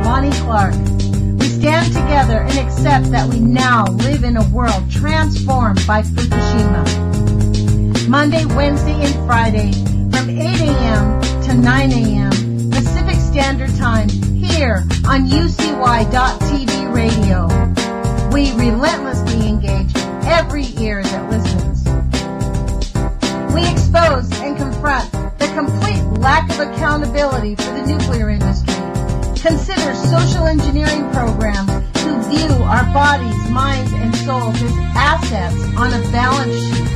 Lonnie Clark. We stand together and accept that we now live in a world transformed by Fukushima. Monday, Wednesday, and Friday from 8 a.m. to 9 a.m. Pacific Standard Time here on UCY.TV radio. We relentlessly engage every ear that listens. We expose and confront the complete lack of accountability for the nuclear industry. Consider social engineering programs who view our bodies, minds, and souls as assets on a balance sheet.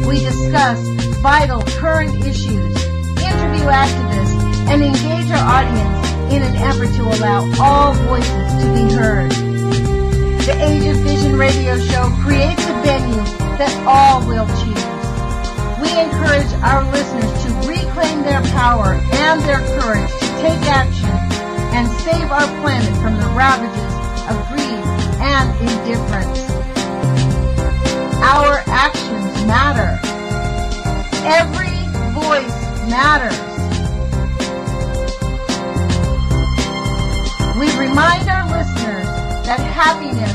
We discuss vital current issues, interview activists, and engage our audience in an effort to allow all voices to be heard. The Age of Fission radio show creates a venue that all will choose. We encourage our listeners to reclaim their power and their courage to take action and save our planet from the ravages of greed and indifference. Our actions matter. Every voice matters. We remind our listeners that happiness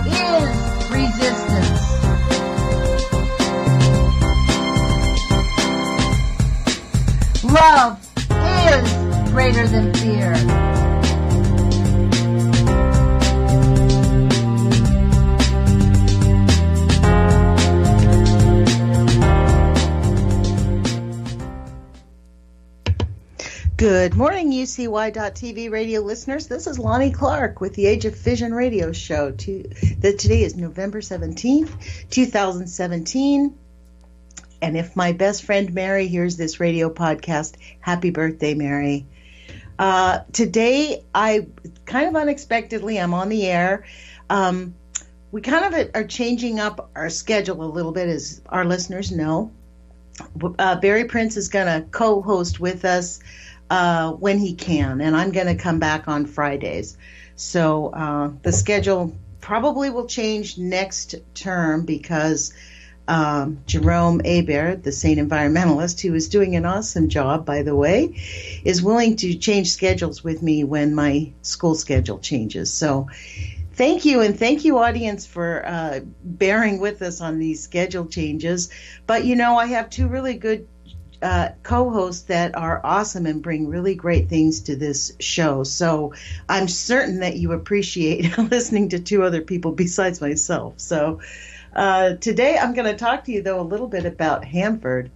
is resistance. Love is greater than fear. Good morning, UCY.TV radio listeners. This is Lonnie Clark with the Age of Fission radio show. Today is November 17th, 2017. And if my best friend Mary hears this radio podcast, happy birthday, Mary. Today, I kind of unexpectedly, I'm on the air. We kind of are changing up our schedule a little bit, as our listeners know. Barry Prince is going to co-host with us when he can, and I'm going to come back on Fridays. So the schedule probably will change next term because Jerome Hebert, the sane environmentalist, who is doing an awesome job, by the way, is willing to change schedules with me when my school schedule changes. So thank you, and thank you, audience, for bearing with us on these schedule changes. But, you know, I have two really good co-hosts that are awesome and bring really great things to this show. So I'm certain that you appreciate listening to two other people besides myself. So today I'm going to talk to you, though, a little bit about Hanford.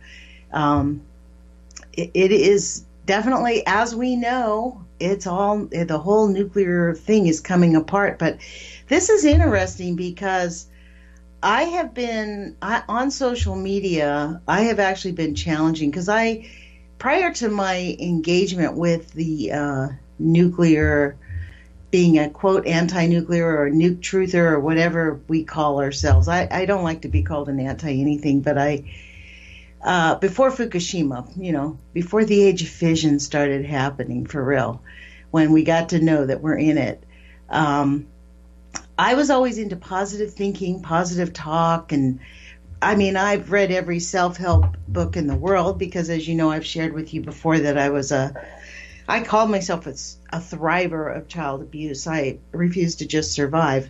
It is definitely, as we know, the whole nuclear thing is coming apart. But this is interesting because I have been on social media. I have actually been challenging because prior to my engagement with the nuclear, being a quote anti-nuclear or nuke truther or whatever we call ourselves. I don't like to be called an anti-anything, but before Fukushima, before the age of fission started happening for real, when we got to know that we're in it, I was always into positive thinking, positive talk, and I mean, I've read every self-help book in the world because, as you know, I've shared with you before that I called myself a thriver of child abuse. I refused to just survive.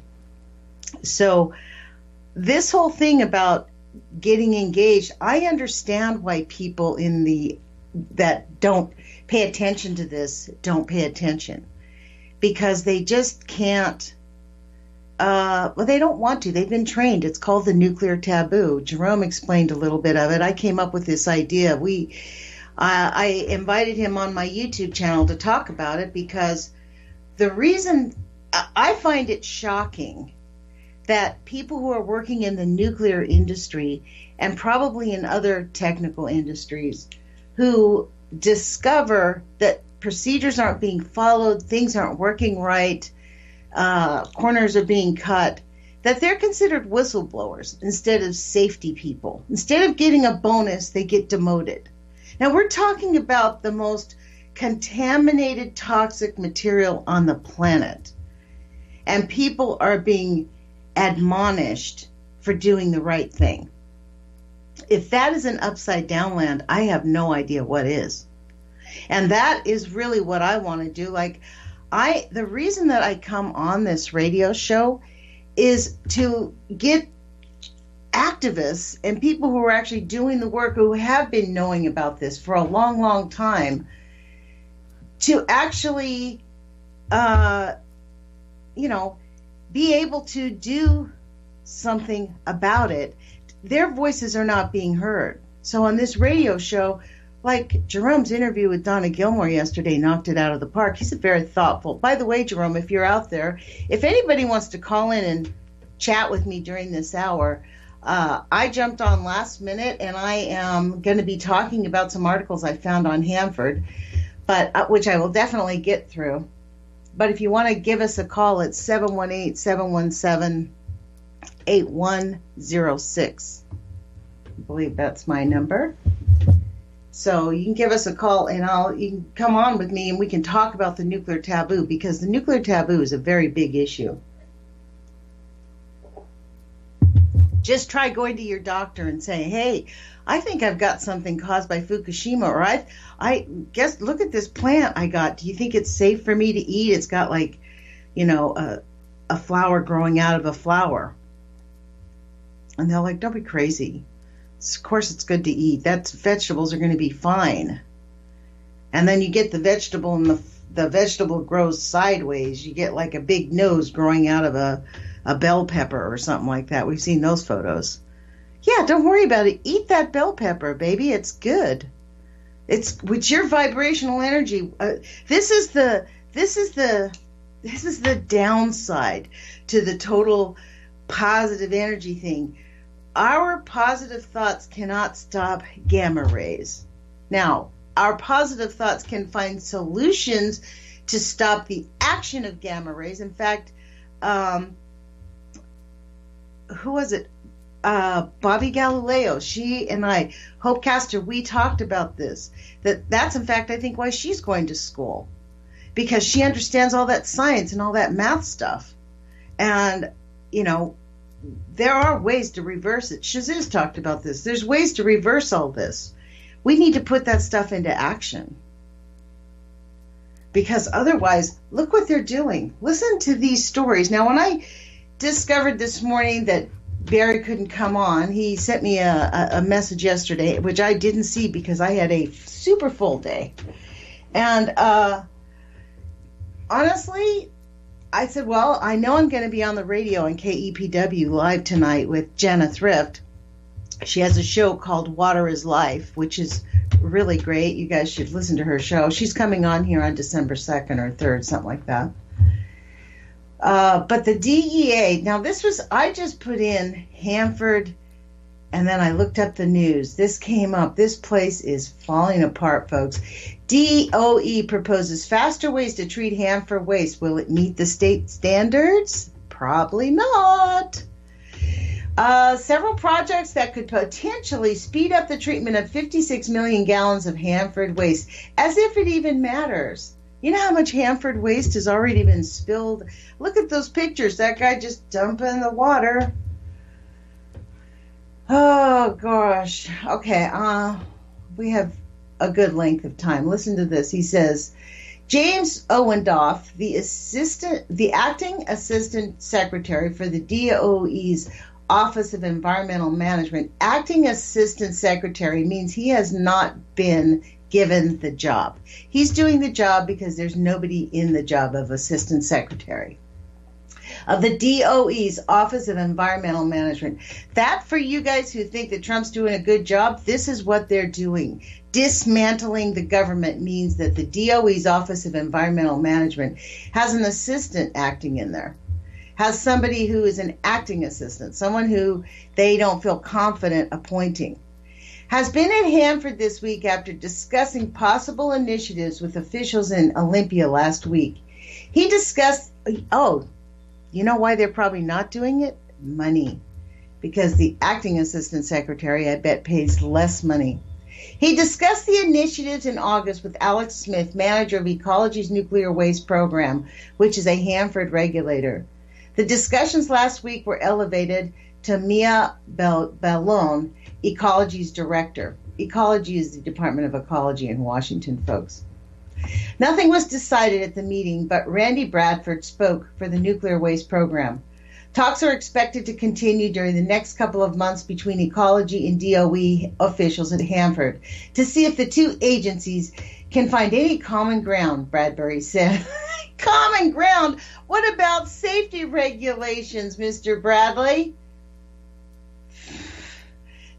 So this whole thing about getting engaged, I understand why people that don't pay attention to this don't pay attention, because they just can't. They don't want to. They've been trained. It's called the nuclear taboo. Jerome explained a little bit of it. I came up with this idea. I invited him on my YouTube channel to talk about it because the reason I find it shocking that people who are working in the nuclear industry and probably in other technical industries who discover that procedures aren't being followed, things aren't working right, corners are being cut, that they're considered whistleblowers instead of safety people. Instead of getting a bonus, they get demoted. Now, we're talking about the most contaminated toxic material on the planet, and people are being admonished for doing the right thing. If that is an upside down land, I have no idea what is. And that is really what I want to do. Like, The reason that I come on this radio show is to get activists and people who are actually doing the work, who have been knowing about this for a long, long time, to actually, be able to do something about it. Their voices are not being heard. So on this radio show, like Jerome's interview with Donna Gilmore yesterday knocked it out of the park. He's very thoughtful. By the way, Jerome, if you're out there, if anybody wants to call in and chat with me during this hour, I jumped on last minute, and I am going to be talking about some articles I found on Hanford, but which I will definitely get through. But if you want to give us a call, it's 718-717-8106. I believe that's my number. So you can give us a call, and you can come on with me, and we can talk about the nuclear taboo, because the nuclear taboo is a very big issue. Just try going to your doctor and saying, hey, I think I've got something caused by Fukushima, or I guess, look at this plant I got. Do you think it's safe for me to eat? It's got a flower growing out of a flower. And they're like, don't be crazy. Of course it's good to eat. Vegetables are going to be fine. And then you get the vegetable, and the vegetable grows sideways. You get like a big nose growing out of a bell pepper or something like that. We've seen those photos. Yeah, don't worry about it. Eat that bell pepper, baby. It's good. It's with your vibrational energy. This is the downside to the total positive energy thing. Our positive thoughts cannot stop gamma rays. Now, our positive thoughts can find solutions to stop the action of gamma rays. In fact, who was it? Bobby Galileo, she and I, Hope Castor, we talked about this. That's in fact, I think, why she's going to school, because she understands all that science and all that math stuff. And, there are ways to reverse it. Shaziz's talked about this. There's ways to reverse all this. We need to put that stuff into action. Because otherwise, look what they're doing. Listen to these stories. Now, when I discovered this morning that Barry couldn't come on, he sent me a message yesterday, which I didn't see because I had a super full day. And honestly, I said, well, I know I'm going to be on the radio on KEPW live tonight with Jenna Thrift. She has a show called Water is Life, which is really great. You guys should listen to her show. She's coming on here on December 2nd or 3rd, something like that. But the DEA, now I just put in Hanford, and then I looked up the news. This came up. This place is falling apart, folks. DOE proposes faster ways to treat Hanford waste. Will it meet the state standards? Probably not. Several projects that could potentially speed up the treatment of 56 million gallons of Hanford waste, as if it even matters. You know how much Hanford waste has already been spilled? Look at those pictures. That guy just dumping the water. Oh, gosh. Okay, we have a good length of time. Listen to this. He says, James Owendoff, the acting assistant secretary for the DOE's Office of Environmental Management. Acting assistant secretary means he has not been given the job. He's doing the job because there's nobody in the job of assistant secretary of the DOE's Office of Environmental Management. That, for you guys who think that Trump's doing a good job, this is what they're doing. Dismantling the government means that the DOE's Office of Environmental Management has an assistant acting in there, has somebody who is an acting assistant, someone who they don't feel confident appointing. Has been at Hanford this week after discussing possible initiatives with officials in Olympia last week. He discussed, you know why they're probably not doing it? Money. Because the acting assistant secretary, I bet, pays less money. He discussed the initiatives in August with Alex Smith, manager of Ecology's nuclear waste program, which is a Hanford regulator. The discussions last week were elevated to Mia Bellone, Ecology's director. Ecology is the Department of Ecology in Washington, folks. Nothing was decided at the meeting, but Randy Bradford spoke for the nuclear waste program. Talks are expected to continue during the next couple of months between ecology and DOE officials at Hanford to see if the two agencies can find any common ground, Bradbury said. Common ground? What about safety regulations, Mr. Bradley?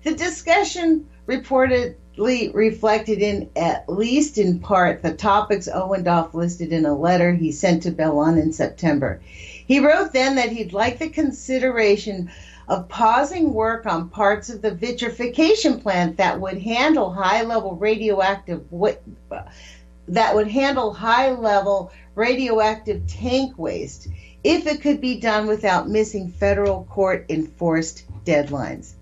The discussion reportedly reflected in, at least in part, the topics Owendoff listed in a letter he sent to Bellon in September. He wrote then that he'd like the consideration of pausing work on parts of the vitrification plant that would handle high-level radioactive tank waste if it could be done without missing federal court-enforced deadlines.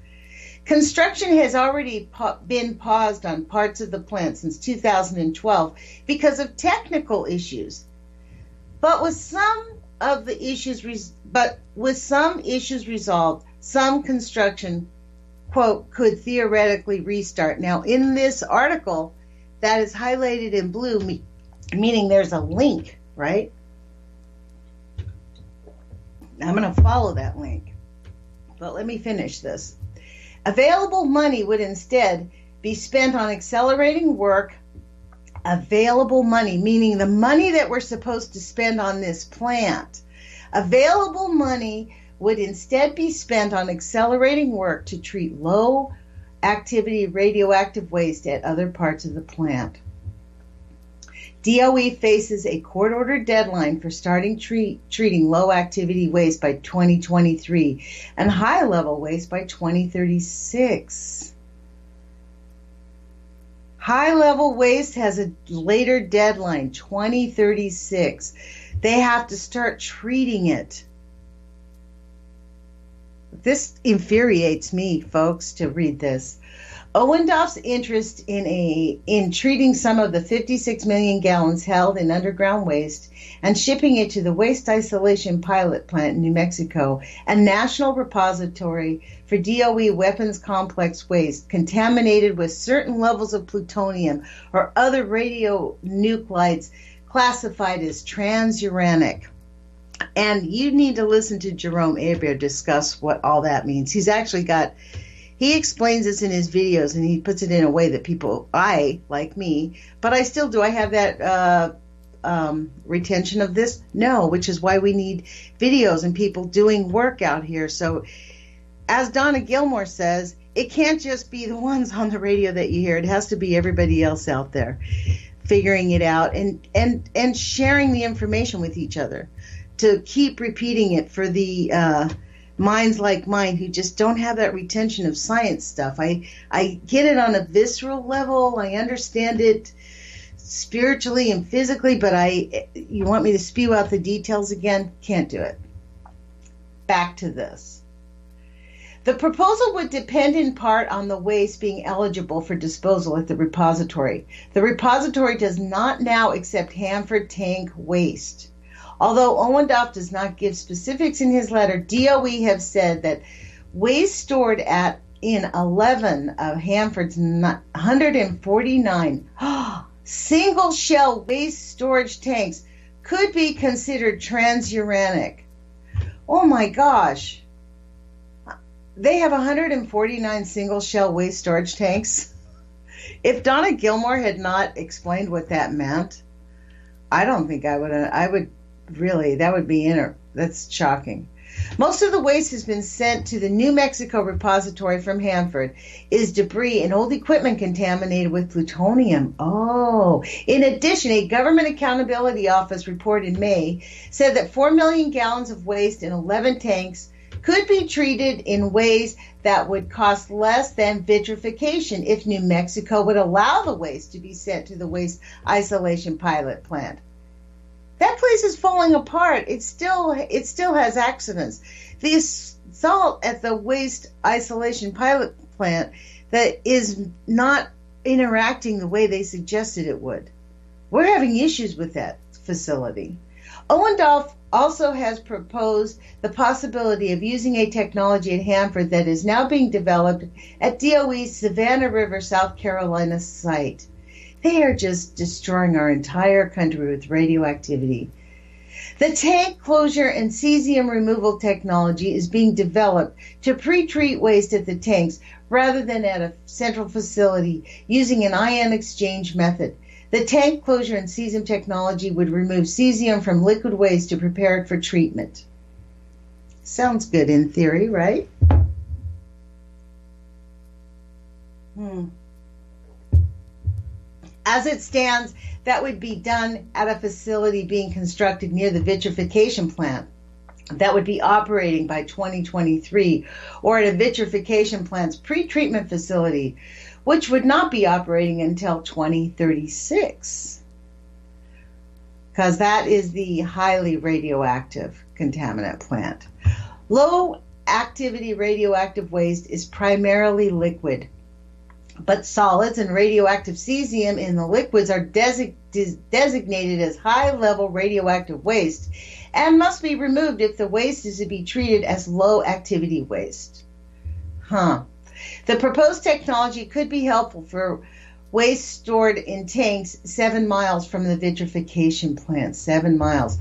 Construction has already been paused on parts of the plant since 2012 because of technical issues. But with some issues resolved, some construction, quote, could theoretically restart. Now, in this article that is highlighted in blue, meaning there's a link, right? I'm going to follow that link. But let me finish this. Available money would instead be spent on accelerating work. Available money, meaning the money that we're supposed to spend on this plant. Available money would instead be spent on accelerating work to treat low-activity radioactive waste at other parts of the plant. DOE faces a court-ordered deadline for starting treating low-activity waste by 2023 and high-level waste by 2036. High-level waste has a later deadline, 2036. They have to start treating it. This infuriates me, folks, to read this. Owendoff's interest in treating some of the 56 million gallons held in underground waste and shipping it to the Waste Isolation Pilot Plant in New Mexico, a national repository for DOE weapons complex waste contaminated with certain levels of plutonium or other radionuclides classified as transuranic. And you need to listen to Jerome Aber discuss what all that means. He explains this in his videos, and he puts it in a way that like me, but I still do. I have that retention of this? No, which is why we need videos and people doing work out here. So, as Donna Gilmore says, it can't just be the ones on the radio that you hear. It has to be everybody else out there figuring it out and sharing the information with each other to keep repeating it for the minds like mine who just don't have that retention of science stuff. I get it on a visceral level. I understand it spiritually and physically, but you want me to spew out the details again? Can't do it. Back to this. The proposal would depend in part on the waste being eligible for disposal at the repository. The repository does not now accept Hanford tank waste. Although Owendoff does not give specifics in his letter, DOE have said that waste stored in 11 of Hanford's 149 single-shell waste storage tanks could be considered transuranic. Oh my gosh. They have 149 single-shell waste storage tanks. If Donna Gilmore had not explained what that meant, I don't think I would really, that would be that's shocking. Most of the waste has been sent to the New Mexico repository from Hanford is debris and old equipment contaminated with plutonium. Oh, in addition, a Government Accountability Office report in May said that 4 million gallons of waste in 11 tanks could be treated in ways that would cost less than vitrification if New Mexico would allow the waste to be sent to the Waste Isolation Pilot Plant. That place is falling apart. It still has accidents. The assault at the Waste Isolation Pilot Plant that is not interacting the way they suggested it would. We're having issues with that facility. Owendoff also has proposed the possibility of using a technology at Hanford that is now being developed at DOE's Savannah River, South Carolina site. They are just destroying our entire country with radioactivity. The tank closure and cesium removal technology is being developed to pre-treat waste at the tanks rather than at a central facility using an ion exchange method. The tank closure and cesium technology would remove cesium from liquid waste to prepare it for treatment. Sounds good in theory, right? As it stands, that would be done at a facility being constructed near the vitrification plant that would be operating by 2023, or at a vitrification plant's pre-treatment facility, which would not be operating until 2036, because that is the highly radioactive contaminant plant. Low activity radioactive waste is primarily liquid, but solids and radioactive cesium in the liquids are designated as high-level radioactive waste and must be removed if the waste is to be treated as low-activity waste. The proposed technology could be helpful for waste stored in tanks 7 miles from the vitrification plant. 7 miles.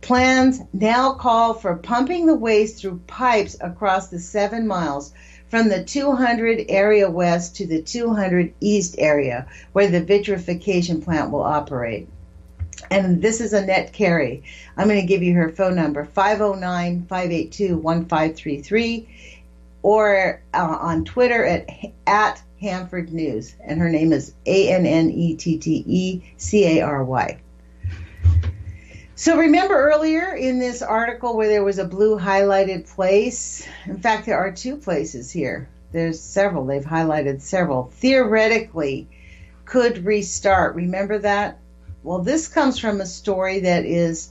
Plans now call for pumping the waste through pipes across the 7 miles from the 200 area west to the 200 east area, where the vitrification plant will operate. And this is Annette Carey. I'm going to give you her phone number, 509-582-1533, or on Twitter at Hanford News. And her name is ANNETTECARY. So remember earlier in this article where there was a blue highlighted place? In fact, there are 2 places here. There's several. They've highlighted several. Theoretically, could restart. Remember that? Well, this comes from a story that is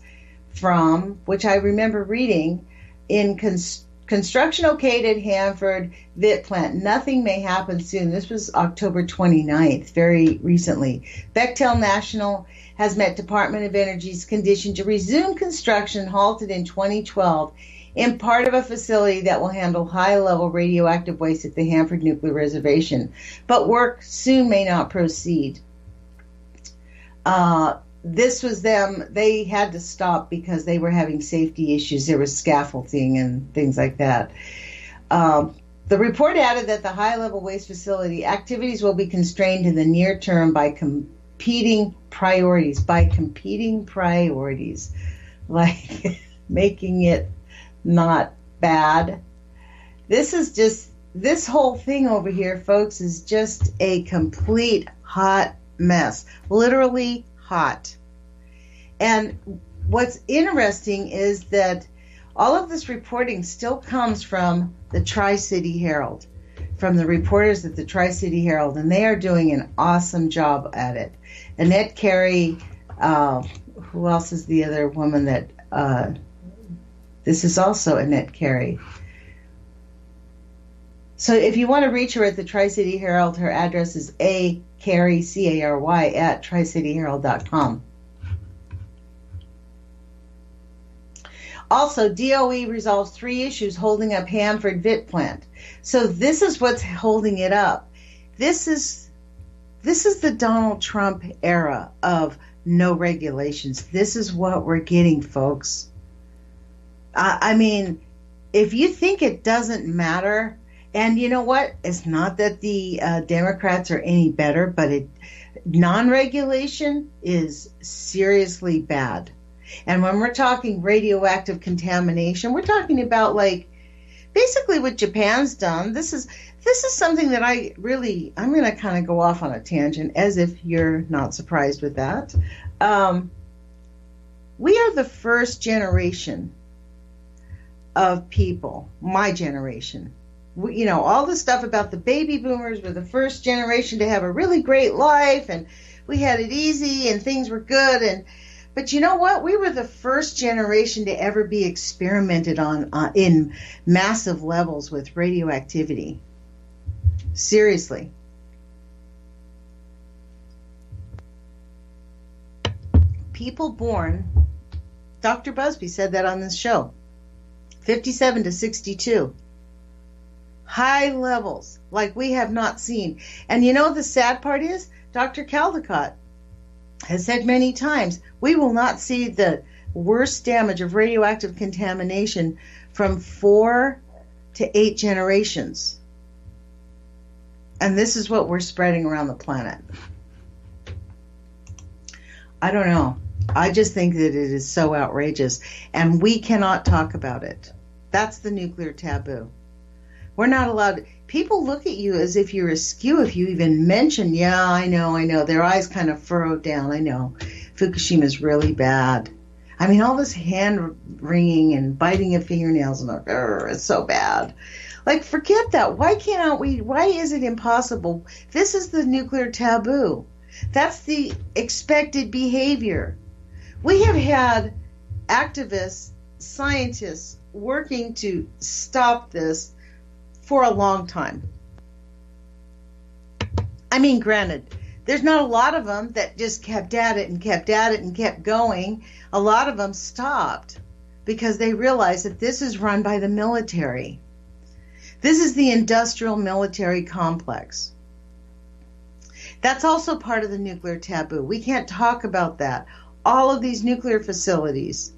from, which I remember reading, in Construction Okayed at Hanford Vit Plant. Nothing may happen soon. This was October 29th, very recently. Bechtel National has met Department of Energy's condition to resume construction halted in 2012 in part of a facility that will handle high-level radioactive waste at the Hanford Nuclear Reservation. But work soon may not proceed. This was them. They had to stop because they were having safety issues. There was scaffolding and things like that. The report added that the high-level waste facility activities will be constrained in the near term by competing priorities, like making it not bad. This whole thing over here, folks, is just a complete hot mess, literally hot. And what's interesting is that all of this reporting still comes from the Tri-City Herald, from the reporters at the Tri-City Herald, and they are doing an awesome job at it. Annette Carey, who else is the other woman that, this is also Annette Carey. So if you want to reach her at the Tri-City Herald, her address is Carey, C-A-R-Y, at tricityherald.com. Also, DOE resolves 3 issues holding up Hanford Vit Plant. So this is what's holding it up. This is the Donald Trump era of no regulations. This is what we're getting, folks. I mean, if you think it doesn't matter, and you know what? It's not that the Democrats are any better, but non-regulation is seriously bad. And when we're talking radioactive contamination, we're talking about like basically what Japan's done. This is something that I'm going to kind of go off on a tangent, as if you're not surprised with that. We are the first generation of people, my generation. All the stuff about the baby boomers were the first generation to have a really great life, and we had it easy and things were good. But you know what? We were the first generation to ever be experimented on in massive levels with radioactivity. Seriously. People born, Dr. Busby said that on this show, 57 to 62. High levels like we have not seen. And you know the sad part is, Dr. Caldecott has said many times, we will not see the worst damage of radioactive contamination from 4 to 8 generations. And this is what we're spreading around the planet. I don't know. I just think that it is so outrageous, and we cannot talk about it. That's the nuclear taboo. We're not allowed. People look at you as if you're askew if you even mention, yeah, I know. Their eyes kind of furrowed down. I know. Fukushima is really bad. I mean, all this hand wringing and biting of fingernails and it's so bad. Like, forget that. Why can't we? Why is it impossible? This is the nuclear taboo. That's the expected behavior. We have had activists, scientists working to stop this for a long time. I mean, granted, there's not a lot of them that just kept at it and kept going. A lot of them stopped because they realized that this is run by the military. This is the industrial military complex. That's also part of the nuclear taboo. We can't talk about that. All of these nuclear facilities.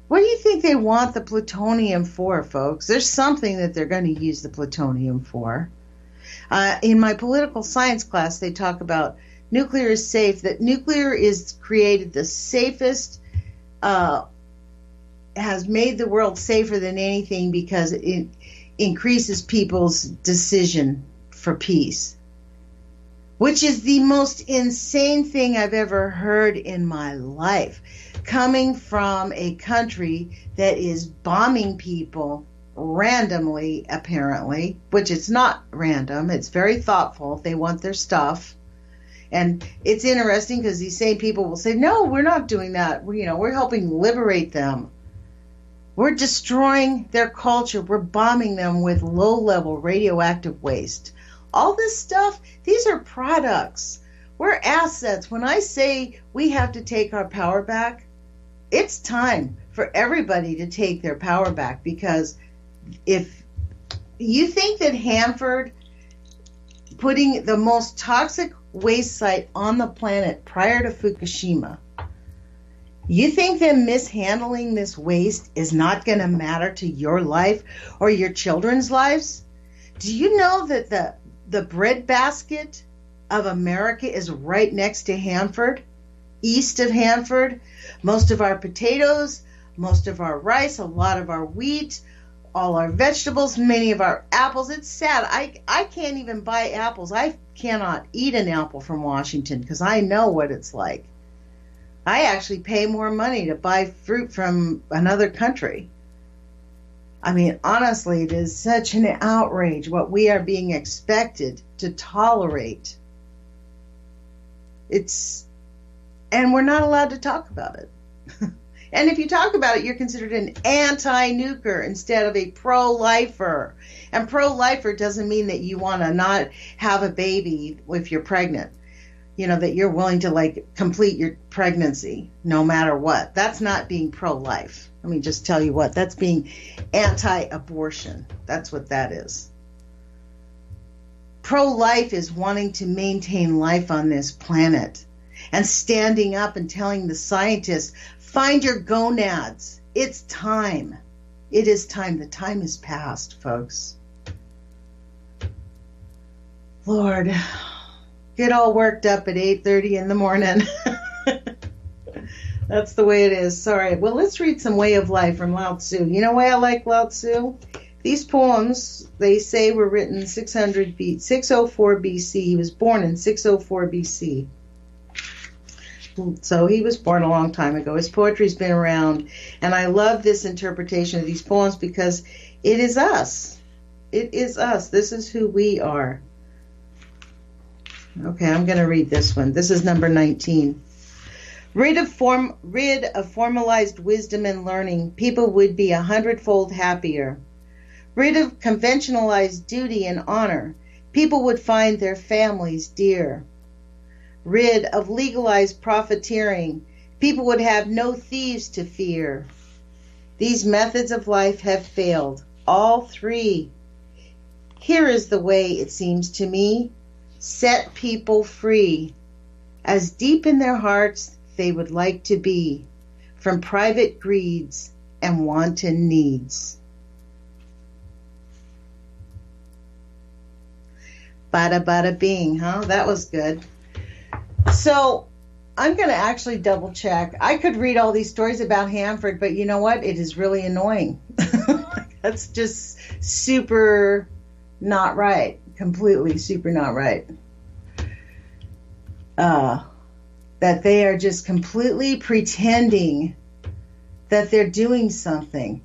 What do you think they want the plutonium for, folks? There's something that they're going to use the plutonium for. In my political science class, they talk about nuclear is safe, that nuclear is created the safest, has made the world safer than anything because it increases people's decision for peace. Which is the most insane thing I've ever heard in my life, coming from a country that is bombing people randomly, apparently, which it's not random. It's very thoughtful. They want their stuff. And it's interesting because these same people will say, no, we're not doing that. We're helping liberate them. We're destroying their culture. We're bombing them with low-level radioactive waste. All this stuff, these are products. We're assets. When I say we have to take our power back, it's time for everybody to take their power back, because if you think that Hanford, putting the most toxic waste site on the planet prior to Fukushima, you think them mishandling this waste is not going to matter to your life or your children's lives? Do you know that the breadbasket of America is right next to Hanford, east of Hanford? Most of our potatoes, most of our rice, a lot of our wheat, all our vegetables, many of our apples. It's sad. I can't even buy apples. I cannot eat an apple from Washington because I know what it's like. I actually pay more money to buy fruit from another country. I mean, honestly, it is such an outrage what we are being expected to tolerate. And we're not allowed to talk about it. And if you talk about it, you're considered an anti-nuker instead of a pro-lifer. And pro-lifer doesn't mean that you want to not have a baby if you're pregnant. That you're willing to complete your pregnancy no matter what. That's not being pro-life. Let me just tell you what, that's being anti-abortion. That's what that is. Pro-life is wanting to maintain life on this planet and standing up and telling the scientists, find your gonads. It's time. It is time. The time is past, folks. Lord, get all worked up at 8:30 in the morning. That's the way it is. Sorry. Well, let's read some Way of Life from Lao Tzu. You know why I like Lao Tzu? These poems, they say, were written 604 BC. He was born in 604 BC. So he was born a long time ago. His poetry's been around. And I love this interpretation of these poems because it is us. It is us. This is who we are. Okay, I'm going to read this one. This is number 19. Rid of formalized wisdom and learning, people would be 100-fold happier. Rid of conventionalized duty and honor, people would find their families dear. Rid of legalized profiteering, people would have no thieves to fear. These methods of life have failed, all three. Here is the way, it seems to me. set people free, as deep in their hearts they would like to be, from private greeds and wanton needs. Bada bada bing, huh? That was good. So I'm going to actually double check. I could read all these stories about Hanford, but you know what? It is really annoying. That's just super not right. Completely super not right. That they are just completely pretending that they're doing something.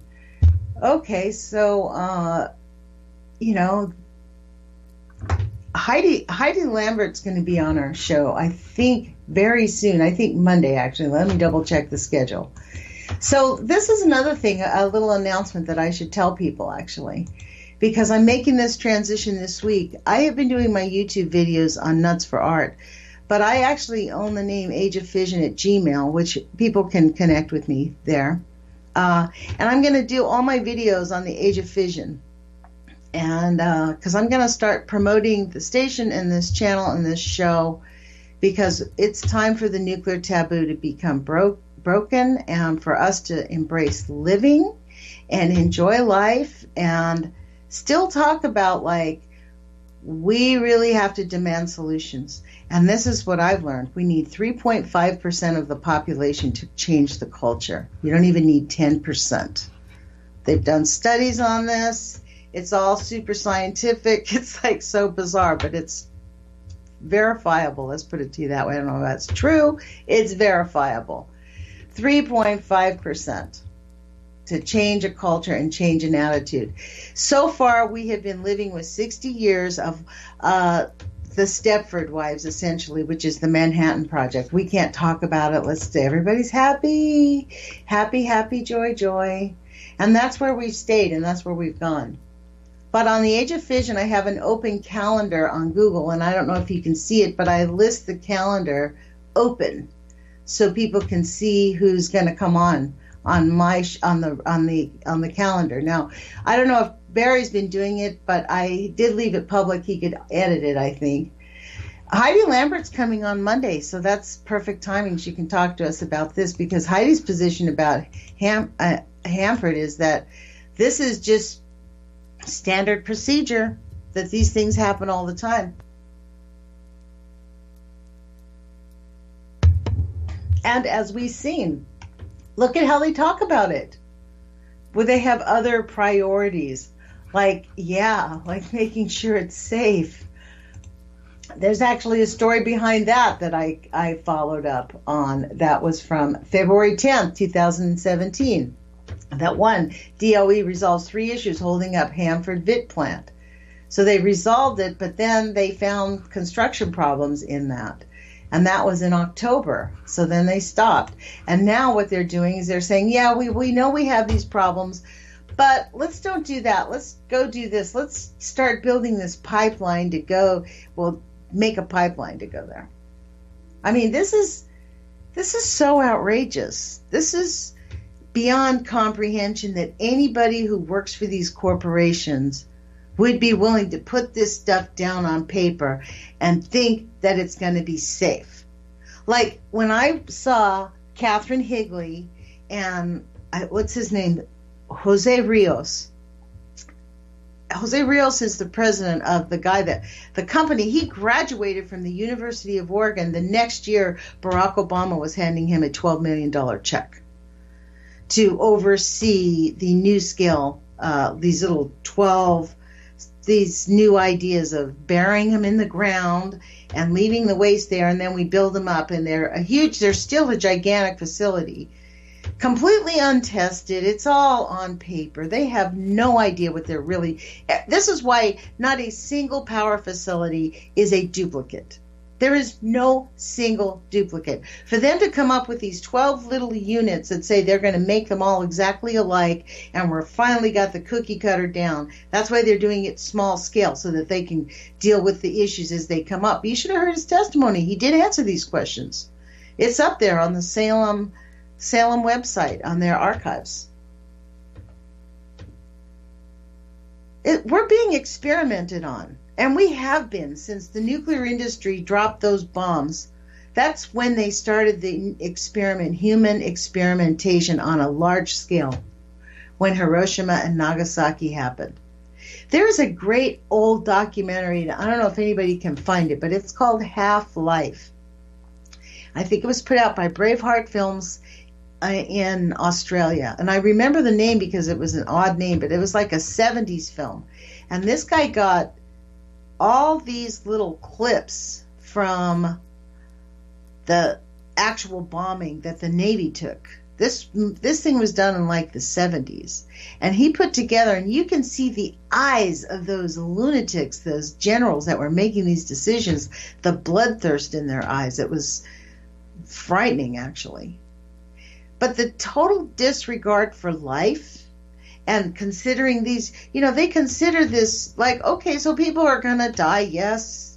Okay, so, Heidi Lambert's going to be on our show, I think, very soon. I think Monday, actually. Let me double check the schedule. So this is another thing, a little announcement that I should tell people, actually, because I'm making this transition this week. I have been doing my YouTube videos on Nuts for Art, but I actually own the name Age of Fission at Gmail, which people can connect with me there. And I'm going to do all my videos on the Age of Fission. And because I'm going to start promoting the station and this channel and this show, because it's time for the nuclear taboo to become broken and for us to embrace living and enjoy life and still talk about, like, we really have to demand solutions. And this is what I've learned. We need 3.5% of the population to change the culture. You don't even need 10%. They've done studies on this. It's all super scientific. It's like so bizarre, but it's verifiable. Let's put it to you that way. I don't know if that's true. It's verifiable. 3.5% to change a culture and change an attitude. So far, we have been living with 60 years of the Stepford Wives, essentially, which is the Manhattan Project. We can't talk about it. Let's say everybody's happy, happy, happy, joy, joy. And that's where we've stayed, and that's where we've gone. But on the Age of Fission, I have an open calendar on Google, and I don't know if you can see it, but I list the calendar open so people can see who's going to come on the calendar. Now, I don't know if Barry's been doing it, but I did leave it public. He could edit it, I think. Heidi Lambert's coming on Monday, so that's perfect timing. She can talk to us about this, because Heidi's position about Hanford is that this is just standard procedure, that these things happen all the time. And as we've seen, look at how they talk about it. Well, they have other priorities, like making sure it's safe. There's actually a story behind that I followed up on. That was from February 10th, 2017. That one, DOE resolves 3 issues holding up Hanford Vit plant. So they resolved it, but then they found construction problems in that. And that was in October. So then they stopped. And now what they're doing is they're saying, yeah, we know we have these problems, but let's don't do that. Let's go do this. Let's start building this pipeline to go. We'll make a pipeline to go there. I mean, this is so outrageous. This is beyond comprehension that anybody who works for these corporations would be willing to put this stuff down on paper and think that it's going to be safe. Like when I saw Catherine Higley and what's his name? Jose Rios. Jose Rios is the president of the company. He graduated from the University of Oregon. The next year, Barack Obama was handing him a $12 million check to oversee the new scale, these new ideas of burying them in the ground and leaving the waste there, and then we build them up, and they're still a gigantic facility, completely untested. It's all on paper. They have no idea what they're really. This is why not a single power facility is a duplicate. There is no single duplicate. For them to come up with these 12 little units that say they're going to make them all exactly alike, and we're finally got the cookie cutter down. That's why they're doing it small scale, so that they can deal with the issues as they come up. You should have heard his testimony. He did answer these questions. It's up there on the Salem website, on their archives. We're being experimented on. And we have been since the nuclear industry dropped those bombs. That's when they started the human experimentation on a large scale, when Hiroshima and Nagasaki happened. There's a great old documentary, I don't know if anybody can find it, but it's called Half-Life. I think it was put out by Braveheart Films in Australia. And I remember the name because it was an odd name, but it was like a 70s film. And this guy got all these little clips from the actual bombing that the Navy took. This thing was done in like the 70s. And he put together, and you can see the eyes of those lunatics, those generals that were making these decisions, the bloodthirst in their eyes. It was frightening, actually. But the total disregard for life and considering these, they consider this like, okay, so people are going to die, yes.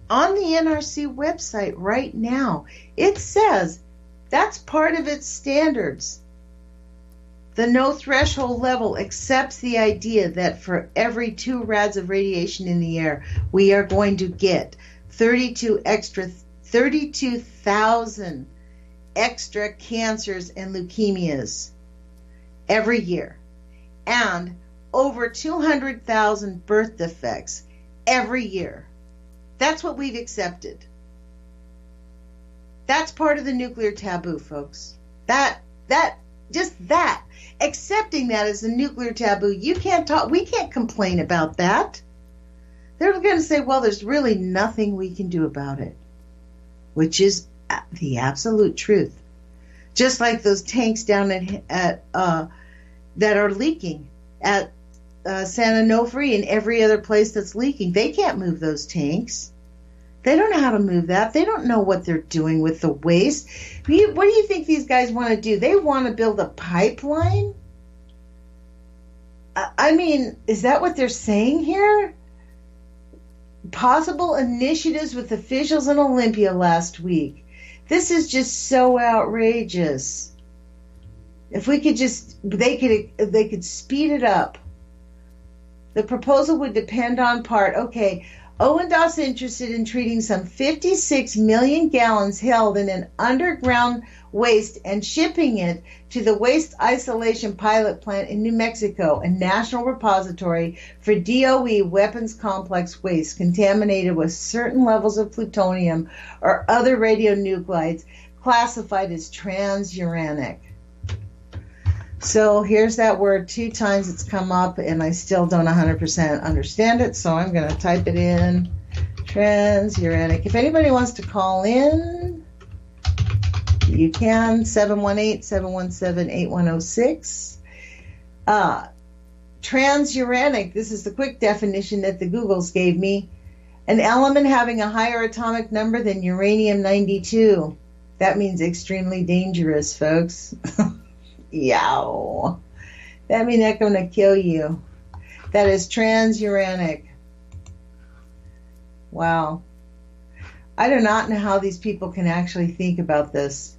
On the NRC website right now, it says that's part of its standards. The no threshold level accepts the idea that for every 2 rads of radiation in the air, we are going to get 32,000 extra cancers and leukemias every year, and over 200,000 birth defects every year. That's what we've accepted. That's part of the nuclear taboo, folks. Accepting that as a nuclear taboo, we can't complain about that. They're going to say, well, there's really nothing we can do about it, which is the absolute truth. Just like those tanks down at that are leaking at San Onofre and every other place that's leaking. They can't move those tanks. They don't know how to move that. They don't know what they're doing with the waste. What do you think these guys want to do? They want to build a pipeline? I mean, is that what they're saying here? Possible initiatives with officials in Olympia last week. This is just so outrageous. If we could they could speed it up. The proposal would depend on part, okay, Owenda's interested in treating some 56 million gallons held in an underground waste and shipping it to the Waste Isolation Pilot Plant in New Mexico, a national repository for DOE weapons complex waste contaminated with certain levels of plutonium or other radionuclides classified as transuranic. So here's that word 2 times it's come up, and I still don't 100% understand it, so I'm going to type it in, transuranic. If anybody wants to call in, you can, 718-717-8106. Transuranic, this is the quick definition that the Googles gave me, an element having a higher atomic number than uranium-92. That means extremely dangerous, folks. Yow. That means that's going to kill you. That is transuranic. Wow. I do not know how these people can actually think about this.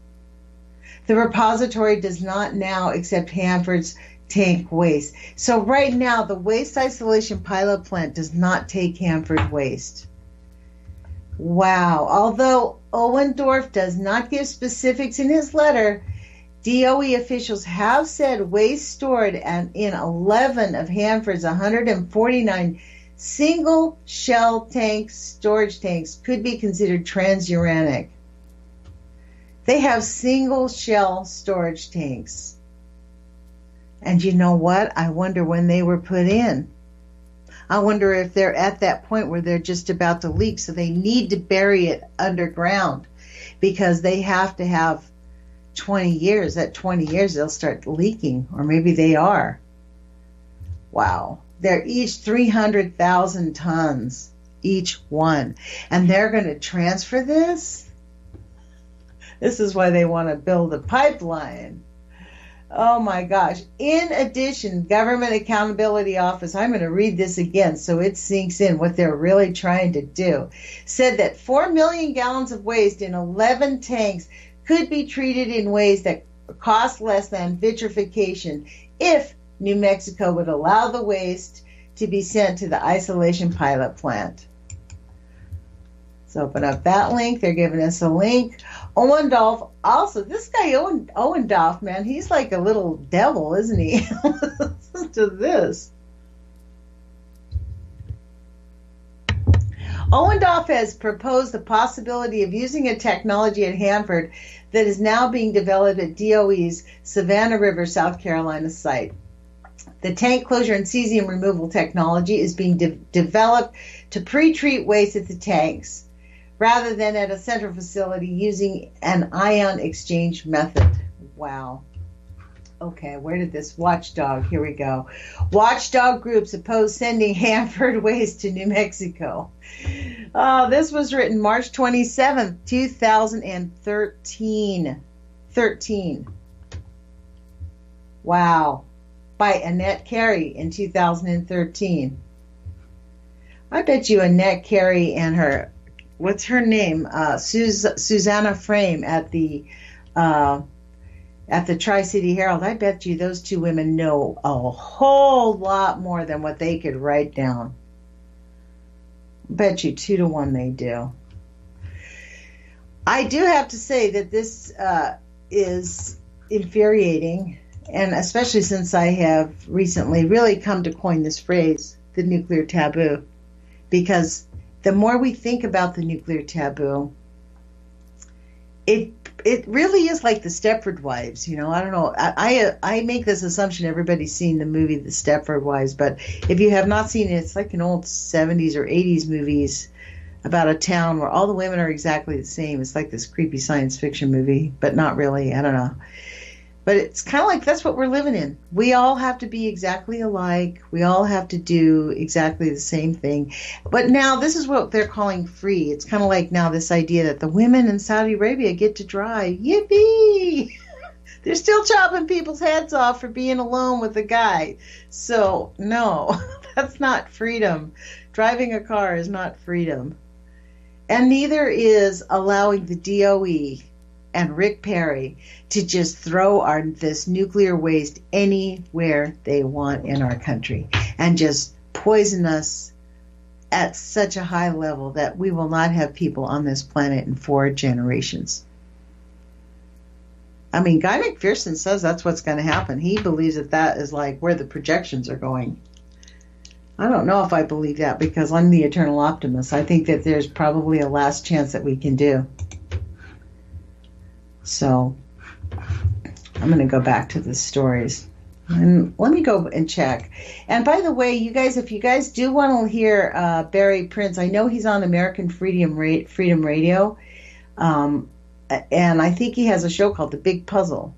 The repository does not now accept Hanford's tank waste. So right now, the Waste Isolation Pilot Plant does not take Hanford waste. Wow. Although Owendorf does not give specifics in his letter, DOE officials have said waste stored in 11 of Hanford's 149 single shell storage tanks could be considered transuranic. They have single shell storage tanks. And you know what? I wonder when they were put in. I wonder if they're at that point where they're just about to leak, so they need to bury it underground because they have to have 20 years. At 20 years, they'll start leaking, or maybe they are. Wow. They're each 300,000 tons, each one. And they're going to transfer this? This is why they want to build a pipeline. Oh my gosh. In addition, Government Accountability Office, I'm going to read this again so it sinks in what they're really trying to do, said that 4 million gallons of waste in 11 tanks could be treated in ways that cost less than vitrification if New Mexico would allow the waste to be sent to the isolation pilot plant. Let's open up that link. They're giving us a link. Owendahl, also, this guy Owendahl, man, he's like a little devil, isn't he? Listen to this. Owendahl has proposed the possibility of using a technology at Hanford that is now being developed at DOE's Savannah River, South Carolina site. The tank closure and cesium removal technology is being developed to pre-treat waste at the tanks rather than at a central facility using an ion exchange method. Wow. Okay, where did this watchdog? Here we go. Watchdog groups oppose sending Hanford waste to New Mexico. This was written March 27th, 2013. Wow. By Annette Carey in 2013. I bet you Annette Carey and her, what's her name? Susanna Frame at the Tri-City Herald. I bet you those two women know a whole lot more than what they could write down. Bet you 2-1 they do. I do have to say that this is infuriating, and especially since I have recently really come to coin this phrase, the nuclear taboo, because the more we think about the nuclear taboo, it really is like the Stepford Wives, you know. I don't know. I make this assumption everybody's seen the movie The Stepford Wives, but if you have not seen it, it's like an old 70s or 80s movies about a town where all the women are exactly the same. It's like this creepy science fiction movie, but not really. I don't know. But it's kind of like that's what we're living in. We all have to be exactly alike. We all have to do exactly the same thing. But now this is what they're calling free. It's kind of like now this idea that the women in Saudi Arabia get to drive. Yippee! They're still chopping people's heads off for being alone with a guy. So, no, that's not freedom. Driving a car is not freedom. And neither is allowing the DOE and Rick Perry to just throw this nuclear waste anywhere they want in our country and just poison us at such a high level that we will not have people on this planet in 4 generations. I mean, Guy McPherson says that's what's going to happen. He believes that is like where the projections are going. I don't know if I believe that because I'm the eternal optimist. I think that there's probably a last chance that we can do. So I'm going to go back to the stories. And let me go and check. And by the way, you guys, if you guys do want to hear Barry Prince, I know he's on American Freedom Radio. And I think he has a show called The Big Puzzle.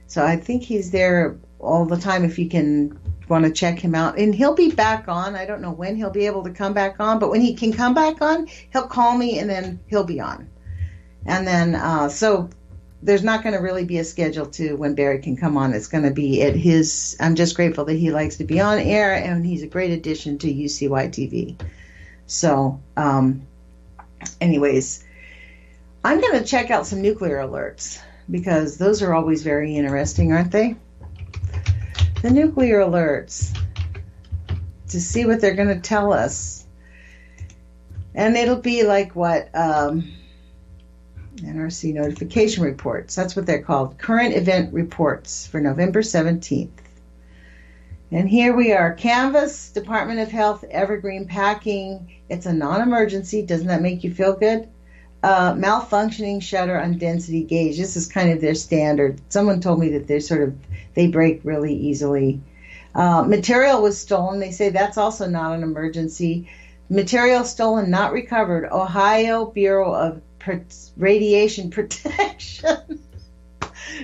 So I think he's there all the time if you want to check him out. And he'll be back on. I don't know when he'll be able to come back on. But when he can come back on, he'll call me and then he'll be on. And then so there's not going to really be a schedule to when Barry can come on. It's going to be at his. I'm just grateful that he likes to be on air, and he's a great addition to UCY TV. So, anyways, I'm going to check out some nuclear alerts because those are always very interesting, aren't they? The nuclear alerts to see what they're going to tell us, and it'll be like what. NRC notification reports. That's what they're called. Current event reports for November 17th. And here we are. Canvas, Department of Health, Evergreen Packing. It's a non-emergency. Doesn't that make you feel good? Malfunctioning shutter on density gauge. This is kind of their standard. Someone told me that they break really easily. Material was stolen. They say that's also not an emergency. Material stolen, not recovered. Ohio Bureau of Radiation Protection.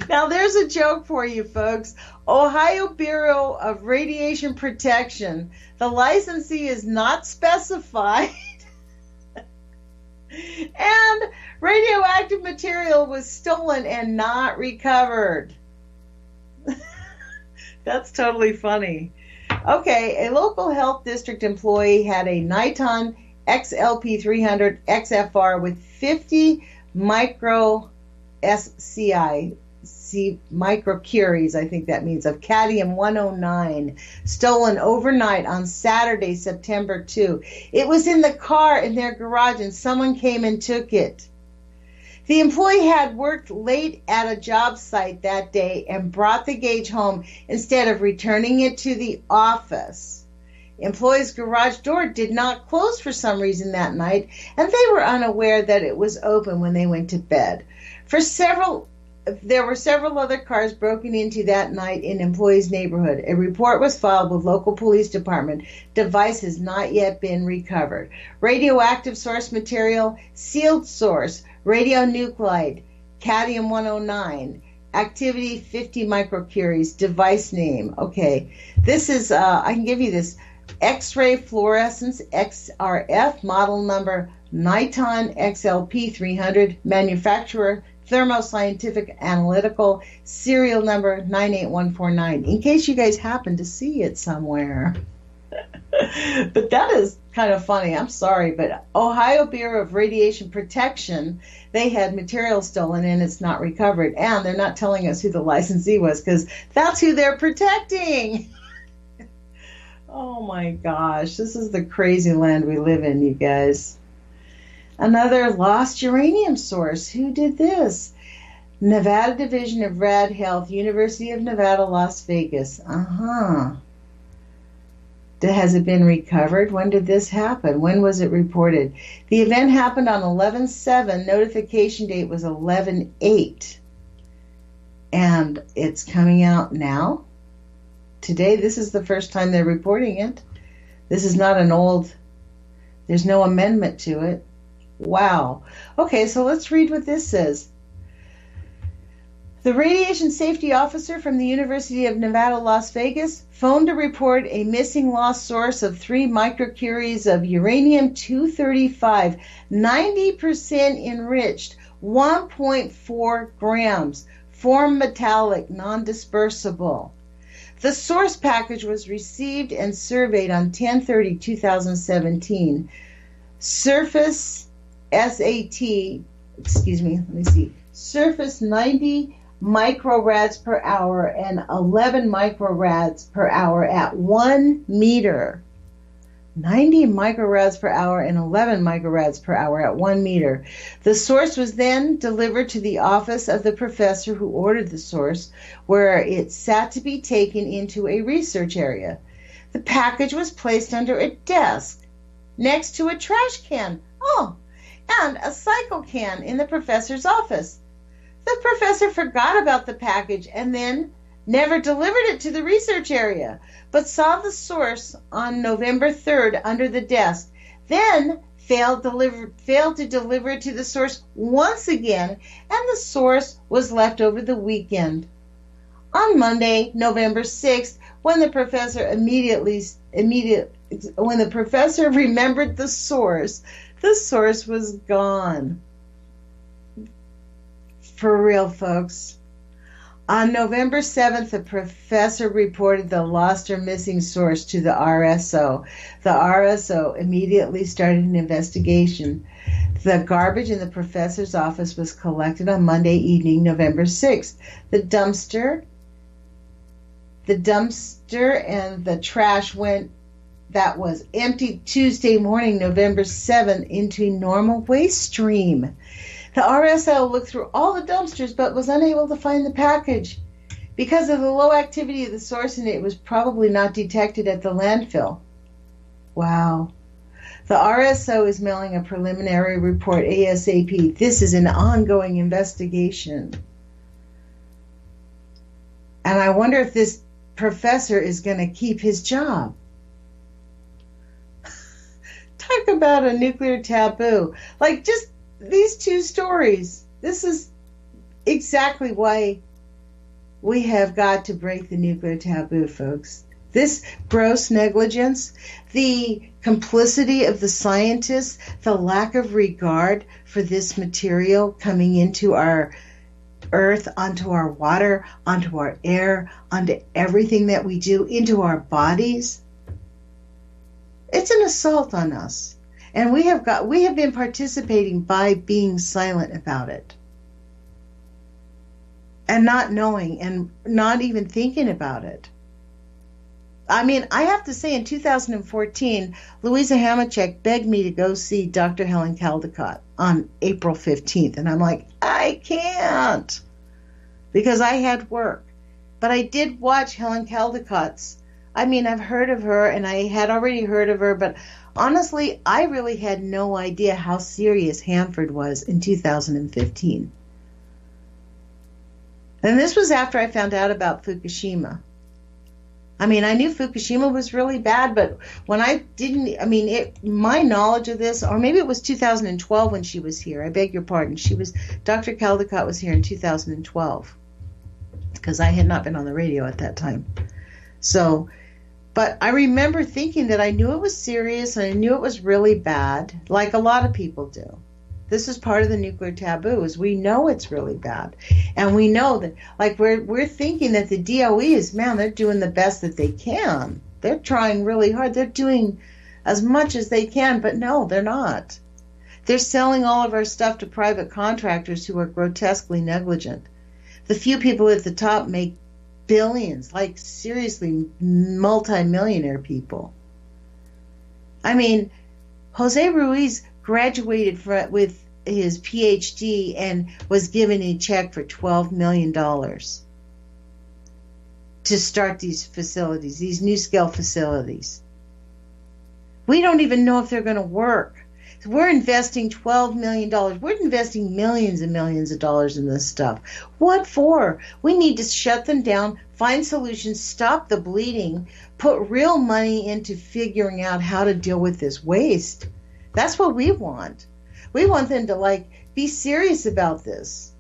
Now there's a joke for you folks. Ohio Bureau of Radiation Protection. The licensee is not specified. And radioactive material was stolen and not recovered. That's totally funny. Okay, a local health district employee had a Niton XLP300 XFR with 50 micro SCI microcuries, I think that means, of cadmium-109 stolen overnight on Saturday, September 2. It was in the car in their garage and someone came and took it. The employee had worked late at a job site that day and brought the gauge home instead of returning it to the office. Employee's garage door did not close for some reason that night, and they were unaware that it was open when they went to bed. There were several other cars broken into that night in employee's neighborhood. A report was filed with local police department. Device has not yet been recovered. Radioactive source material, sealed source, radionuclide, cadmium-109, activity 50 microcuries, device name. Okay, this is, I can give you this, X-ray fluorescence, XRF, model number Niton XLP 300, manufacturer Thermo Scientific Analytical, serial number 98149, in case you guys happen to see it somewhere. But that is kind of funny. I'm sorry, but Ohio Bureau of Radiation Protection, they had material stolen and it's not recovered. And they're not telling us who the licensee was because that's who they're protecting. Oh my gosh, this is the crazy land we live in, you guys. Another lost uranium source. Who did this? Nevada Division of Rad Health, University of Nevada, Las Vegas. Has it been recovered? When did this happen? When was it reported? The event happened on 11/7. Notification date was 11/8. And it's coming out now. Today, this is the first time they're reporting it. This is not an old, there's no amendment to it. Wow. Okay, so let's read what this says. The radiation safety officer from the University of Nevada, Las Vegas, phoned to report a missing lost source of 3 microcuries of uranium-235, 90% enriched, 1.4 grams, formed metallic, non-dispersible. The source package was received and surveyed on 10/30/2017. Surface surface 90 microrads per hour and 11 microrads per hour at 1 meter. 90 microrads per hour and 11 microrads per hour at 1 meter. The source was then delivered to the office of the professor who ordered the source, where it sat to be taken into a research area. The package was placed under a desk next to a trash can. And a cycle can in the professor's office. The professor forgot about the package and then never delivered it to the research area, but saw the source on November 3rd under the desk, then failed to deliver it to the source once again, and the source was left over the weekend. On Monday, November 6th, when the professor remembered the source was gone. For real, folks. On November 7th, the professor reported the lost or missing source to the RSO. The RSO immediately started an investigation. The garbage in the professor's office was collected on Monday evening, November 6th. The dumpster and the trash that was emptied Tuesday morning, November 7th, into a normal waste stream. The RSL looked through all the dumpsters but was unable to find the package. Because of the low activity of the source in it was probably not detected at the landfill. Wow. The RSO is mailing a preliminary report ASAP. This is an ongoing investigation. And I wonder if this professor is going to keep his job. Talk about a nuclear taboo. Like, just these two stories. This is exactly why we have got to break the nuclear taboo, folks. This gross negligence, the complicity of the scientists, the lack of regard for this material coming into our earth, onto our water, onto our air, onto everything that we do, into our bodies. It's an assault on us. And we have been participating by being silent about it. and not knowing and not even thinking about it. I mean, I have to say in 2014, Louisa Hamachek begged me to go see Dr. Helen Caldicott on April 15th. And I'm like, I can't, because I had work. But I did watch Helen Caldicott's. I mean, I've heard of her, and I had already heard of her, but honestly, I really had no idea how serious Hanford was in 2015. And this was after I found out about Fukushima. I mean, I knew Fukushima was really bad, but when I didn't, I mean, my knowledge of this, or maybe it was 2012 when she was here. I beg your pardon. Dr. Caldicott was here in 2012, because I had not been on the radio at that time. So, but I remember thinking that I knew it was serious and I knew it was really bad, like a lot of people do. This is part of the nuclear taboo, is we know it's really bad. And we know that, like, we're thinking that the DOE is, man, they're doing the best that they can. They're trying really hard. They're doing as much as they can, but no, they're not. They're selling all of our stuff to private contractors who are grotesquely negligent. The few people at the top make billions, like seriously multi-millionaire people. I mean, Jose Ruiz graduated with his PhD and was given a check for $12 million to start these facilities, these NuScale facilities. We don't even know if they're going to work. We're investing $12 million. We're investing millions and millions of dollars in this stuff. What for? We need to shut them down, find solutions, stop the bleeding, put real money into figuring out how to deal with this waste. That's what we want. We want them to, like, be serious about this.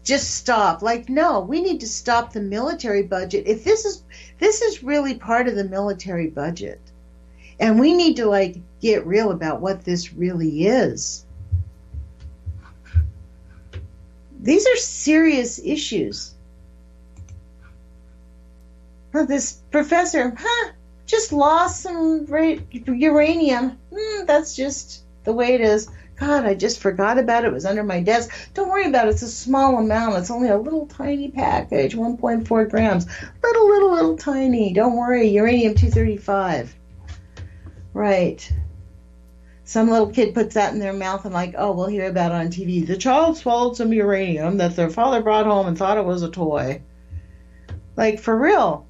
Just stop. Like, no, we need to stop the military budget. If this is really part of the military budget. And we need to, like, get real about what this really is. These are serious issues. This professor, just lost some uranium. That's just the way it is. God, I just forgot about it. It was under my desk. Don't worry about it. It's a small amount. It's only a little tiny package, 1.4 grams. Little tiny. Don't worry. Uranium-235. Right. Some little kid puts that in their mouth and like, oh, we'll hear about it on TV. The child swallowed some uranium that their father brought home and thought it was a toy. Like, for real.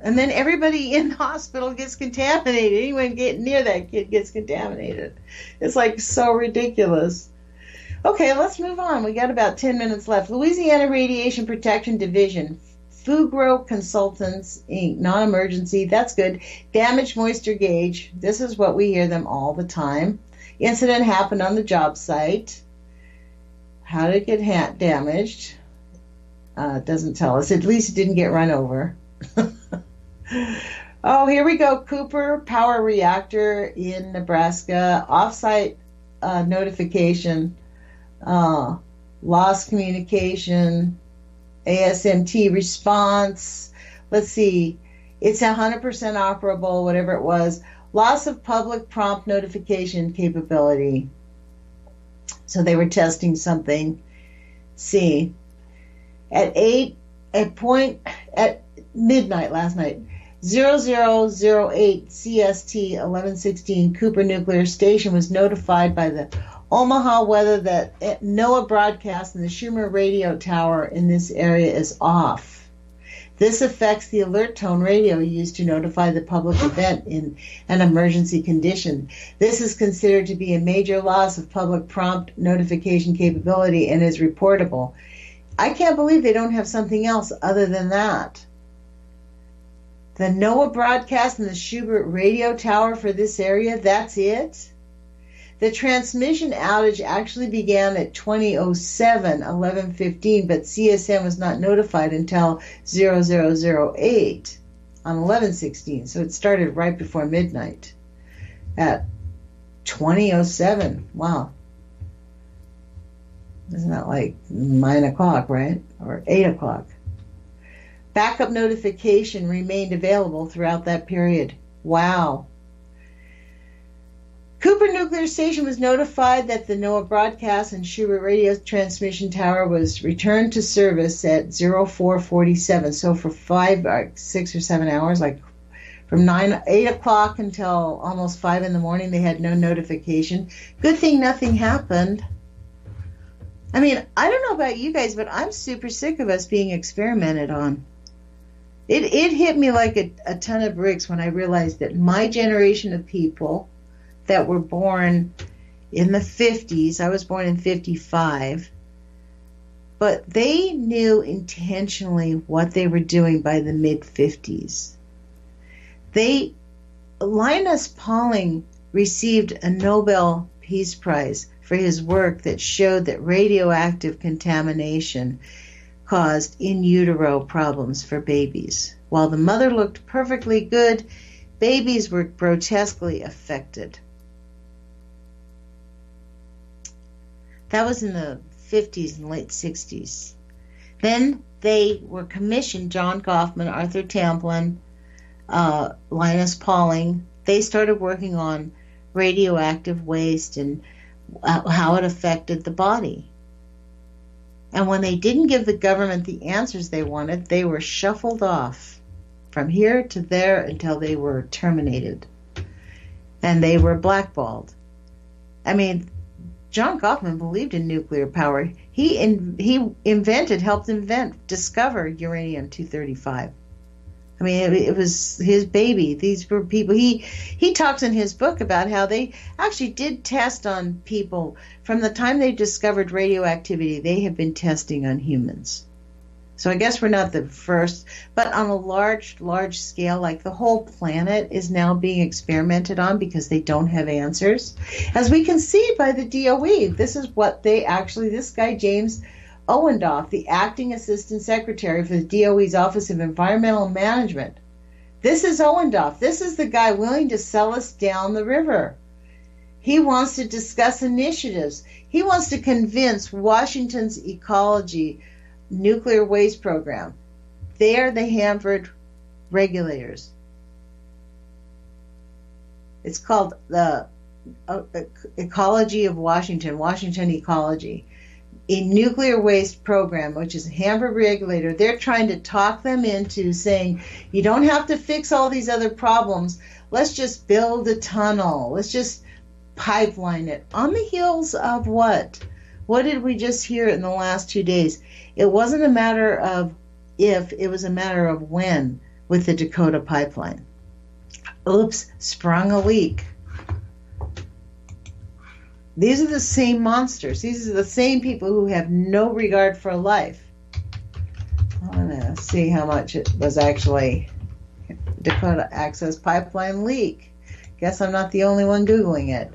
And then everybody in the hospital gets contaminated. Anyone getting near that kid gets contaminated. It's like so ridiculous. Okay, let's move on. We got about 10 minutes left. Louisiana Radiation Protection Division. Fugro Consultants, Inc., non-emergency, that's good. Damaged moisture gauge, this is what we hear them all the time. Incident happened on the job site. How did it get damaged? It doesn't tell us. At least it didn't get run over. Oh, here we go. Cooper Power Reactor in Nebraska. Offsite notification. Lost communication. ASMT response. Let's see. It's 100% operable, whatever it was. Loss of public prompt notification capability. So they were testing something. See. At midnight last night, 0008 CST 1116 Cooper Nuclear Station was notified by the Omaha weather that NOAA broadcast in the Schumer radio tower in this area is off. This affects the alert tone radio used to notify the public event in an emergency condition. This is considered to be a major loss of public prompt notification capability and is reportable. I can't believe they don't have something else other than that. The NOAA broadcast in the Schubert radio tower for this area, that's it? The transmission outage actually began at 2007, 11:15, but CSM was not notified until 0008 on 11:16. So it started right before midnight at 2007. Wow. Isn't that like 9 o'clock, right? Or 8 o'clock. Backup notification remained available throughout that period. Wow. Cooper Nuclear Station was notified that the NOAA broadcast and Schubert radio transmission tower was returned to service at 0447. So for 6 or 7 hours, like from 8 o'clock until almost 5 in the morning, they had no notification. Good thing nothing happened. I mean, I don't know about you guys, but I'm super sick of us being experimented on. It hit me like a ton of bricks when I realized that my generation of people that were born in the 50s, I was born in 55, but they knew intentionally what they were doing by the mid-50s. Linus Pauling received a Nobel Peace Prize for his work that showed that radioactive contamination caused in utero problems for babies. While the mother looked perfectly good, babies were grotesquely affected. That was in the 50s and late 60s. Then they were commissioned, John Goffman, Arthur Tamplin, Linus Pauling. They started working on radioactive waste and how it affected the body. And when they didn't give the government the answers they wanted, they were shuffled off from here to there until they were terminated. And they were blackballed. I mean, John Goffman believed in nuclear power. He helped discover uranium-235. I mean, it was his baby. These were people. He talks in his book about how they actually did test on people. From the time they discovered radioactivity, they have been testing on humans. So I guess we're not the first, but on a large scale, like the whole planet is now being experimented on because they don't have answers. As we can see by the DOE, this is what this guy, James Owendoff, the acting assistant secretary for the DOE's Office of Environmental Management. This is Owendoff. This is the guy willing to sell us down the river. He wants to discuss initiatives. He wants to convince Washington's ecology nuclear waste program. They are the Hanford regulators. It's called the Ecology of Washington Ecology. A nuclear waste program, which is a Hanford regulator. They're trying to talk them into saying, you don't have to fix all these other problems. Let's just build a tunnel. Let's just pipeline it. On the heels of what? What did we just hear in the last 2 days? It wasn't a matter of if, it was a matter of when with the Dakota pipeline. Oops, sprung a leak. These are the same monsters. These are the same people who have no regard for life. I'm going to see how much it was actually. Dakota Access Pipeline leak. Guess I'm not the only one Googling it.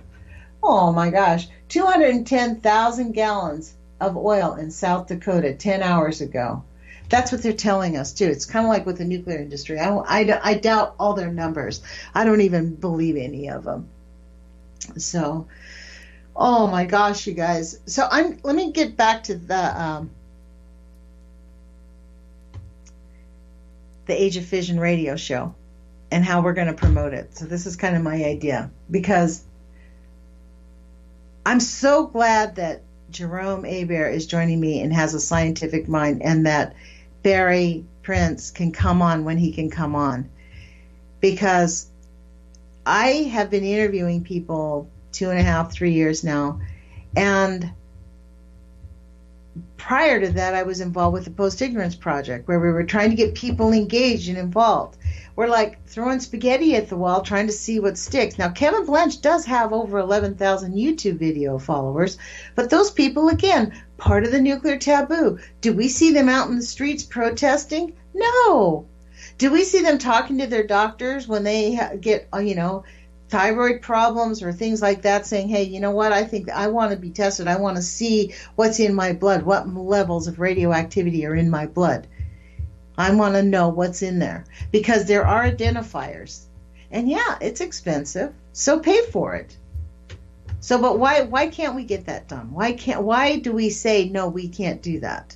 Oh my gosh. 210,000 gallons of oil in South Dakota 10 hours ago. That's what they're telling us, too. It's kind of like with the nuclear industry. I doubt all their numbers. I don't even believe any of them. So... oh my gosh, you guys. So let me get back to the Age of Fission radio show and how we're going to promote it. So this is kind of my idea, because I'm so glad that Jerome Hebert is joining me and has a scientific mind, and that Barry Prince can come on when he can come on, because I have been interviewing people 2.5, 3 years now. And prior to that, I was involved with the Post-Ignorance Project, where we were trying to get people engaged and involved. We're like throwing spaghetti at the wall, trying to see what sticks. Now, Kevin Blanch does have over 11,000 YouTube video followers, but those people, again, part of the nuclear taboo. Do we see them out in the streets protesting? No. Do we see them talking to their doctors when they get, thyroid problems or things like that, saying, hey, you know what, I think I want to be tested. I want to see what's in my blood, what levels of radioactivity are in my blood. I want to know what's in there, because there are identifiers. And yeah, it's expensive, so pay for it. So, but why can't we get that done? Why do we say, no, we can't do that?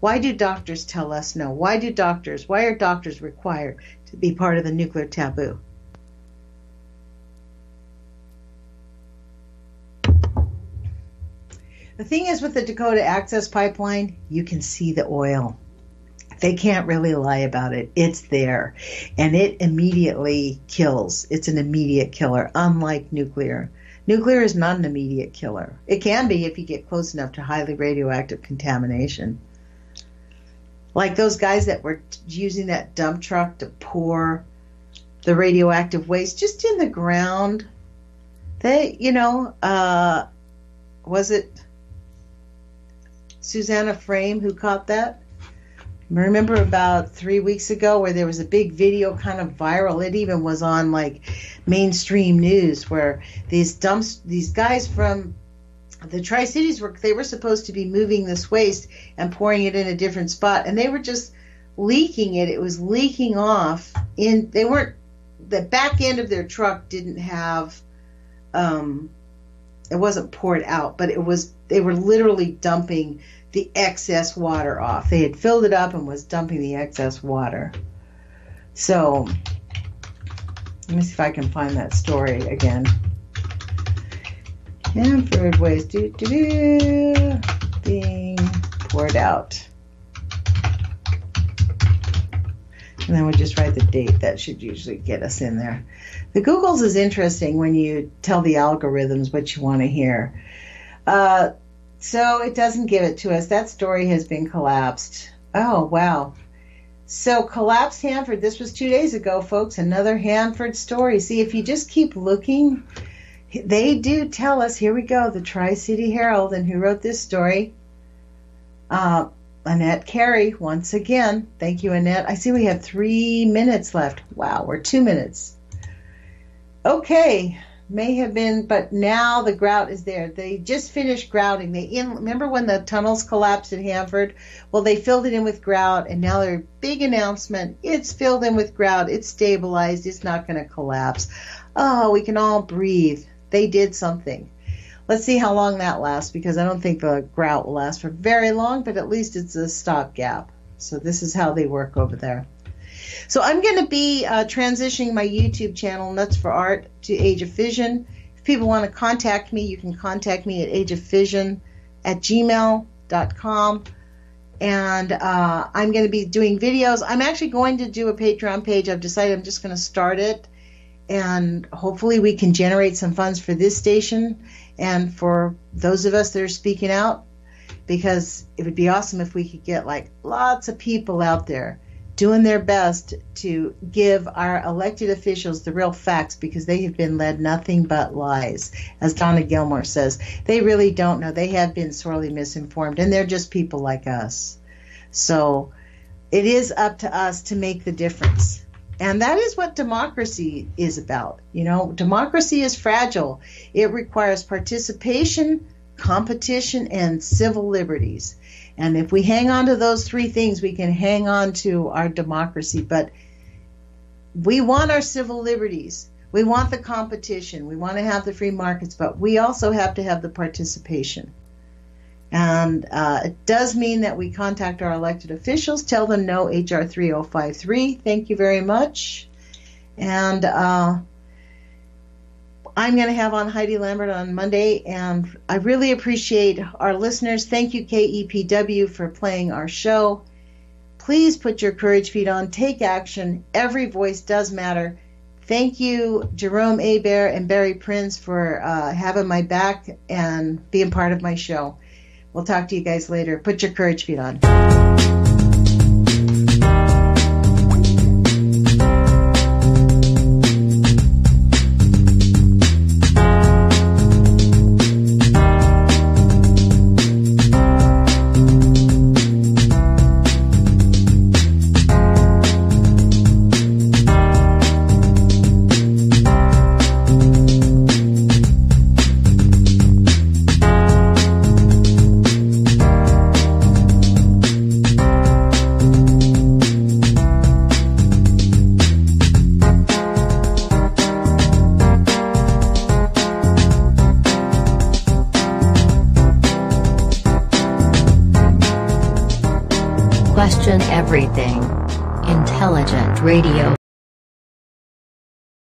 Why do doctors tell us no? Why are doctors required to be part of the nuclear taboo? The thing is with the Dakota Access Pipeline, you can see the oil. They can't really lie about it. It's there. And it immediately kills. It's an immediate killer, unlike nuclear. Nuclear is not an immediate killer. It can be if you get close enough to highly radioactive contamination. Like those guys that were using that dump truck to pour the radioactive waste just in the ground. They, was it Susanna Frame who caught that? Remember about 3 weeks ago where there was a big video kind of viral. It even was on like mainstream news where these guys from the Tri-Cities they were supposed to be moving this waste and pouring it in a different spot, and they were just leaking it. It was leaking off. The back end of their truck didn't have, it wasn't poured out, but they were literally dumping the excess water off. They had filled it up and was dumping the excess water. So, let me see if I can find that story again. Hanford waste being poured out. And then we just write the date. That should usually get us in there. The Googles is interesting when you tell the algorithms what you want to hear. So it doesn't give it to us. That story has been collapsed. Oh, wow. So collapsed Hanford. This was 2 days ago, folks. Another Hanford story. See, if you just keep looking, they do tell us. Here we go. The Tri-City Herald. And who wrote this story? Annette Carey, once again. Thank you, Annette. I see we have 3 minutes left. Wow, we're 2 minutes. Okay. May have been, but now the grout is there. They just finished grouting. Remember when the tunnels collapsed at Hanford? Well, they filled it in with grout, and now their big announcement, it's filled in with grout. It's stabilized. It's not going to collapse. Oh, we can all breathe. They did something. Let's see how long that lasts, because I don't think the grout will last for very long, but at least it's a stopgap. So this is how they work over there. So I'm going to be transitioning my YouTube channel, Nuts for Art, to Age of Fission. If people want to contact me, you can contact me at ageoffission@gmail.com. And I'm going to be doing videos. I'm actually going to do a Patreon page. I've decided I'm just going to start it. And hopefully we can generate some funds for this station and for those of us that are speaking out. Because it would be awesome if we could get like lots of people out there doing their best to give our elected officials the real facts, because they have been led nothing but lies. As Donna Gilmore says, they really don't know. They have been sorely misinformed, and they're just people like us. So it is up to us to make the difference. And that is what democracy is about. Democracy is fragile. It requires participation, competition, and civil liberties. And if we hang on to those three things, we can hang on to our democracy. But we want our civil liberties. We want the competition. We want to have the free markets. But we also have to have the participation. And it does mean that we contact our elected officials, tell them no, HR 3053. Thank you very much. And I'm going to have on Heidi Lambert on Monday, and I really appreciate our listeners. Thank you, KEPW, for playing our show. Please put your courage feet on. Take action. Every voice does matter. Thank you, Jerome Hebert and Barry Prince, for having my back and being part of my show. We'll talk to you guys later. Put your courage feet on. Question everything. Intelligent Radio.